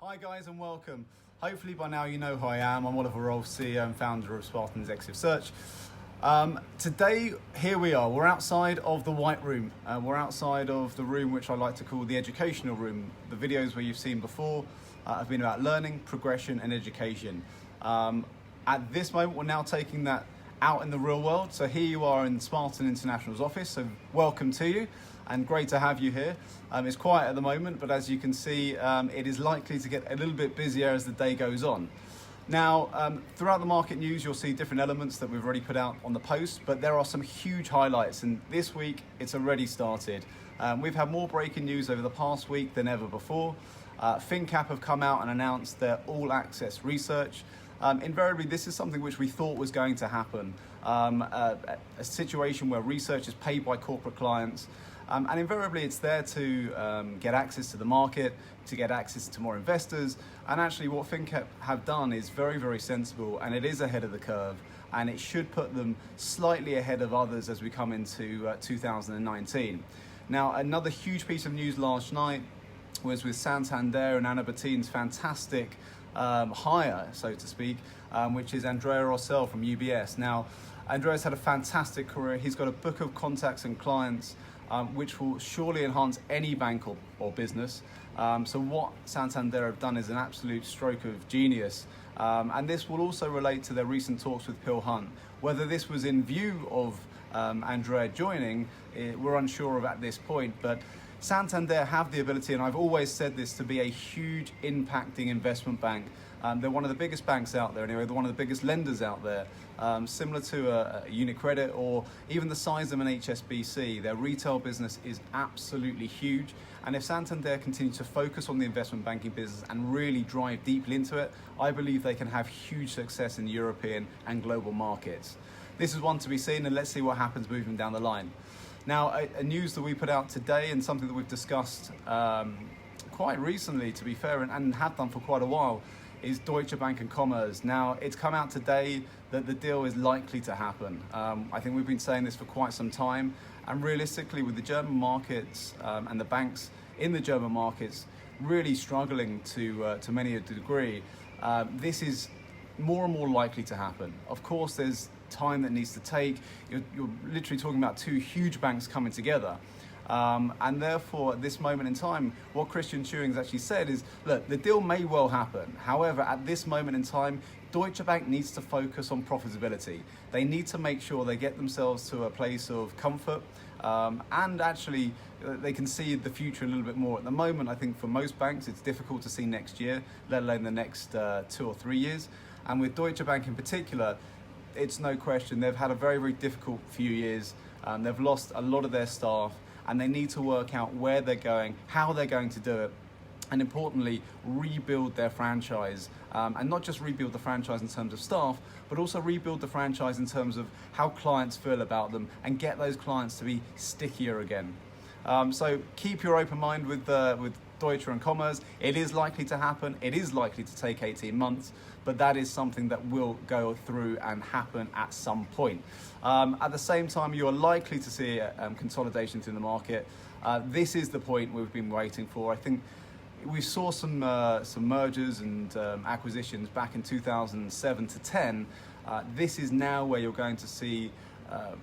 Hi guys and welcome. Hopefully by now you know who I am. I'm Oliver Rolfe, CEO and founder of Spartan Executive Search. Today, here we are. We're outside of the White Room. We're outside of the room which I like to call the educational room. The videos where you've seen before have been about learning, progression and education. At this moment, we're now taking that out in the real world. So here you are in Spartan International's office. So welcome to you and great to have you here. It's quiet at the moment, but as you can see, it is likely to get a little bit busier as the day goes on. Now, throughout the market news, you'll see different elements that we've already put out on the post, but there are some huge highlights, and this week it's already started. We've had more breaking news over the past week than ever before. finnCap have come out and announced their all access research. Invariably, this is something which we thought was going to happen. A situation where research is paid by corporate clients, and invariably it's there to get access to the market, to get access to more investors. And actually what finnCap have done is very, very sensible, and it is ahead of the curve, and it should put them slightly ahead of others as we come into 2019. Now, another huge piece of news last night was with Santander and Anna Battine's fantastic hire, so to speak, which is Andrea Rossell from UBS. Now, Andrea's had a fantastic career. He's got a book of contacts and clients which will surely enhance any bank or business. So what Santander have done is an absolute stroke of genius. And this will also relate to their recent talks with Peel Hunt. Whether this was in view of Andrea joining, we're unsure of at this point, but Santander have the ability, and I've always said this, to be a huge impacting investment bank. They're one of the biggest banks out there anyway, they're one of the biggest lenders out there, similar to a UniCredit or even the size of an HSBC. Their retail business is absolutely huge, and if Santander continue to focus on the investment banking business and really drive deeply into it, I believe they can have huge success in European and global markets. This is one to be seen, and let's see what happens moving down the line. Now, a news that we put out today, and something that we've discussed quite recently, to be fair, and have done for quite a while, is Deutsche Bank and Commerz. Now, it's come out today that the deal is likely to happen. I think we've been saying this for quite some time, and realistically, with the German markets and the banks in the German markets really struggling to many a degree, this is more and more likely to happen. Of course, there's time that needs to take. You're literally talking about two huge banks coming together. And therefore, at this moment in time, what Christian Schewing's actually said is, look, the deal may well happen. However, at this moment in time, Deutsche Bank needs to focus on profitability. They need to make sure they get themselves to a place of comfort, and actually they can see the future a little bit more. At the moment, I think for most banks, it's difficult to see next year, let alone the next 2 or 3 years. And with Deutsche Bank in particular, it's no question, they've had a very, very difficult few years. They've lost a lot of their staff, and they need to work out where they're going, how they're going to do it, and importantly, rebuild their franchise. And not just rebuild the franchise in terms of staff, but also rebuild the franchise in terms of how clients feel about them and get those clients to be stickier again. So keep your open mind with Deutsche and Commerz. It is likely to happen. It is likely to take 18 months, but that is something that will go through and happen at some point. At the same time, you are likely to see consolidation in the market. This is the point we've been waiting for. I think we saw some mergers and acquisitions back in 2007 to 10. This is now where you're going to see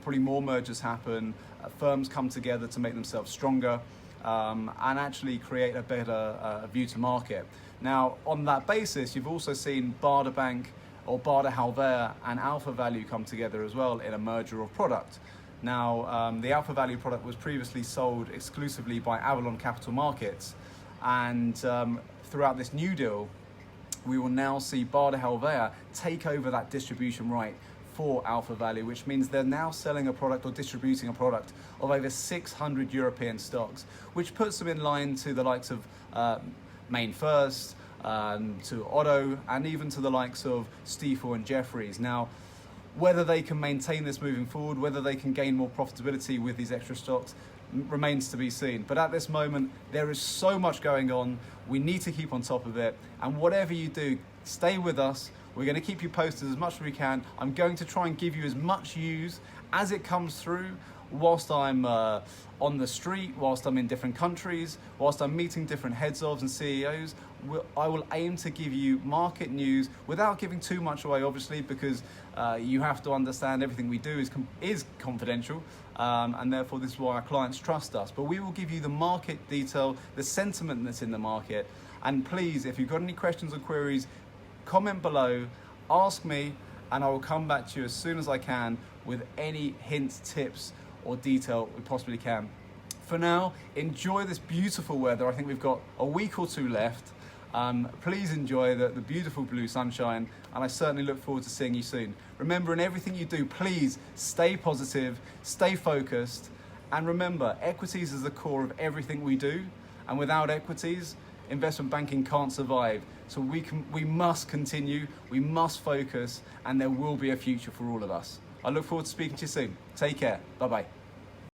probably more mergers happen, firms come together to make themselves stronger, and actually create a better view to market. Now, on that basis, you've also seen Baaderbank or Baader and Alpha Value come together as well in a merger of product. Now, the Alpha Value product was previously sold exclusively by Avalon Capital Markets, and throughout this new deal, we will now see Baader take over that distribution right for Alpha Value, which means they're now selling a product or distributing a product of over 600 European stocks, which puts them in line to the likes of MainFirst, to Otto, and even to the likes of Stifel and Jefferies. Now, whether they can maintain this moving forward, whether they can gain more profitability with these extra stocks, remains to be seen. But at this moment, there is so much going on. We need to keep on top of it. And whatever you do, stay with us. We're going to keep you posted as much as we can. I'm going to try and give you as much news as it comes through whilst I'm on the street, whilst I'm in different countries, whilst I'm meeting different heads of and CEOs. I will aim to give you market news without giving too much away, obviously, because you have to understand everything we do is confidential, and therefore this is why our clients trust us. But we will give you the market detail, the sentiment that's in the market. And please, if you've got any questions or queries, comment below, ask me, and I will come back to you as soon as I can with any hints, tips, or detail we possibly can. For now, enjoy this beautiful weather. I think we've got a week or two left. Please enjoy the beautiful blue sunshine, and I certainly look forward to seeing you soon. Remember, in everything you do, please stay positive, stay focused, and remember, equities is the core of everything we do, and without equities, investment banking can't survive. So we must continue, we must focus, and there will be a future for all of us. I look forward to speaking to you soon. Take care. Bye-bye.